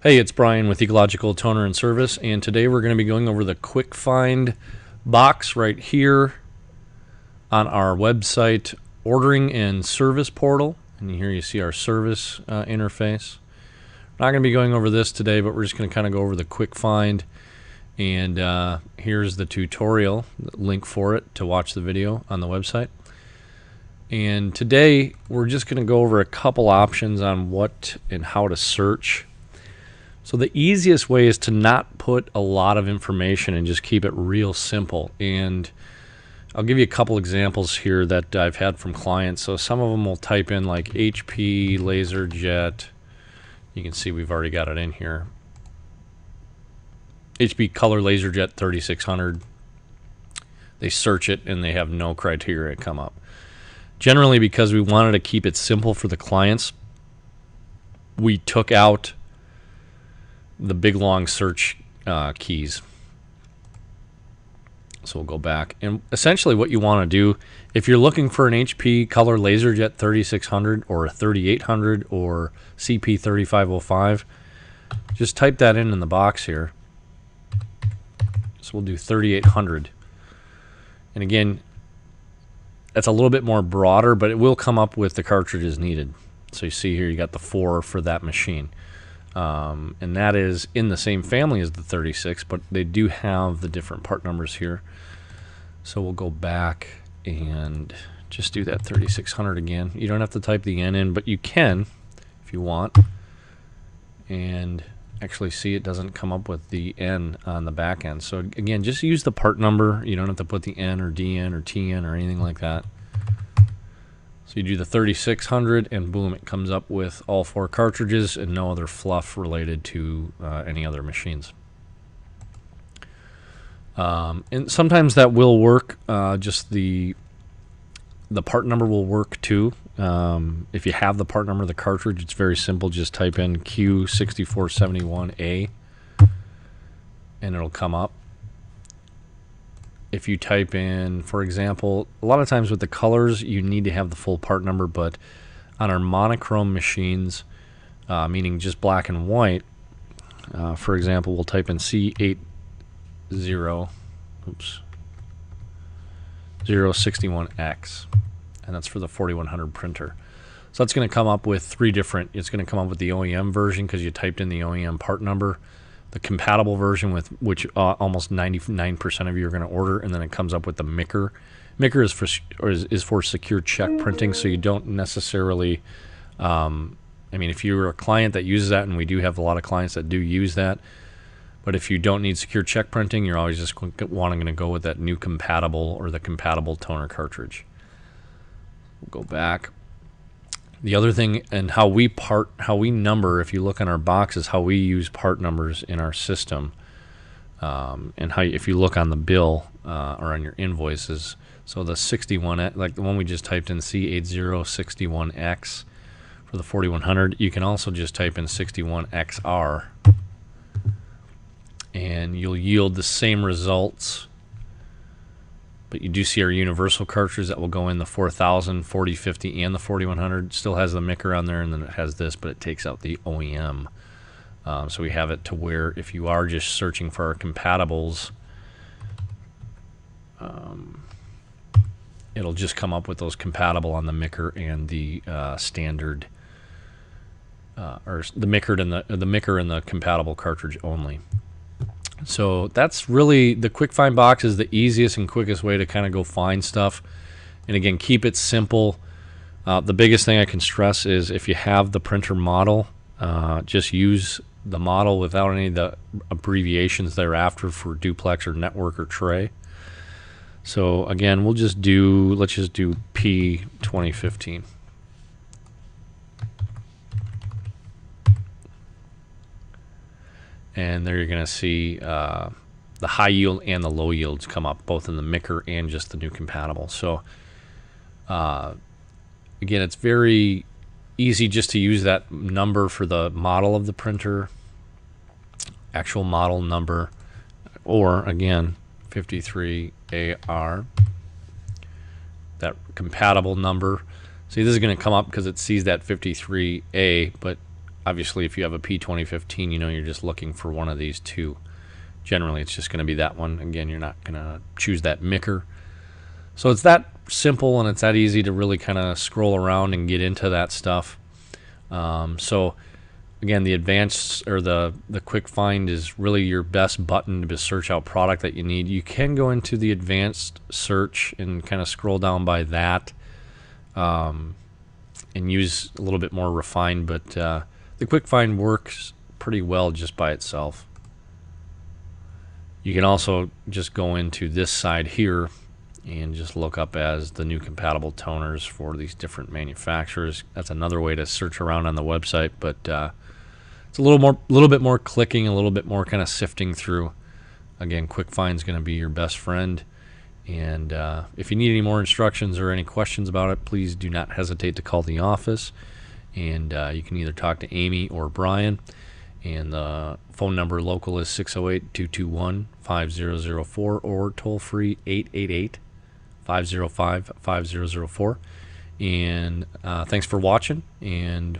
Hey, it's Brian with Ecological Toner and Service, and today we're going to be going over the quick find box right here on our website ordering and service portal. And here you see our service interface. We're not going to be going over this today, but we're just going to kind of go over the quick find. And here's the tutorial, link for it to watch the video on the website. And today we're just going to go over a couple options on what and how to search. So the easiest way is to not put a lot of information and just keep it real simple. And I'll give you a couple examples here that I've had from clients. So some of them will type in like HP LaserJet. You can see we've already got it in here. HP Color LaserJet 3600. They search it and they have no criteria come up. Generally, because we wanted to keep it simple for the clients, we took out the big long search keys. So we'll go back, and essentially what you want to do, if you're looking for an HP Color LaserJet 3600 or a 3800 or CP 3505, just type that in the box here. So we'll do 3800, and again, that's a little bit more broader, but it will come up with the cartridges needed. So you see here you got the 4 for that machine. And that is in the same family as the 36, but they do have the different part numbers here. So we'll go back and just do that 3600 again. You don't have to type the N in, but you can if you want. And actually see it doesn't come up with the N on the back end. So again, just use the part number. You don't have to put the N or DN or TN or anything like that. So you do the 3600 and boom, it comes up with all 4 cartridges and no other fluff related to any other machines. And sometimes that will work, just the part number will work too. If you have the part number of the cartridge, it's very simple. Just type in Q6471A and it'll come up. If you type in, for example, a lot of times with the colors, you need to have the full part number, but on our monochrome machines, meaning just black and white, for example, we'll type in C8061X, and that's for the 4100 printer. So that's going to come up with 3 different, it's going to come up with the OEM version because you typed in the OEM part number, the compatible version with which almost 99% of you are going to order, and then it comes up with the MICR. MICR is for secure check printing, so you don't necessarily, I mean, if you're a client that uses that, and we do have a lot of clients that do use that, but if you don't need secure check printing, you're always just wanting to go with that new compatible or the compatible toner cartridge. We'll go back. The other thing, and how we number, if you look on our boxes, how we use part numbers in our system, and how if you look on the bill or on your invoices, so the 61, like the one we just typed in, C8061X for the 4100, you can also just type in 61XR, and you'll yield the same results. But you do see our universal cartridge that will go in the 4000, 4050, and the 4100. Still has the MICR on there, and then it has this, but it takes out the OEM. So we have it to where if you are just searching for our compatibles, it'll just come up with those compatible on the MICR and the standard, or the MICR and the compatible cartridge only. So that's really, the quick find box is the easiest and quickest way to kind of go find stuff. And again, keep it simple. The biggest thing I can stress is if you have the printer model, just use the model without any of the abbreviations thereafter for duplex or network or tray. So again, let's just do P 2015. And there you're going to see the high yield and the low yields come up, both in the MICR and just the new compatible. So again, it's very easy just to use that number for the model of the printer, actual model number, or again, 53AR, that compatible number. See, this is going to come up because it sees that 53A, but obviously if you have a P2015, you know you're just looking for one of these two. Generally it's just going to be that one. Again, you're not going to choose that micker. So it's that simple and it's that easy to really kind of scroll around and get into that stuff. So again, the advanced or the quick find is really your best button to search out product that you need. You can go into the advanced search and kind of scroll down by that and use a little bit more refined, but the quick find works pretty well just by itself. You can also just go into this side here and just look up as the new compatible toners for these different manufacturers. That's another way to search around on the website, but it's a little bit more clicking, a little bit more kind of sifting through. Again, quick find's going to be your best friend. And if you need any more instructions or any questions about it, please do not hesitate to call the office. And you can either talk to Amy or Brian. And the phone number local is 608-221-5004 or toll free 888-505-5004. And thanks for watching. And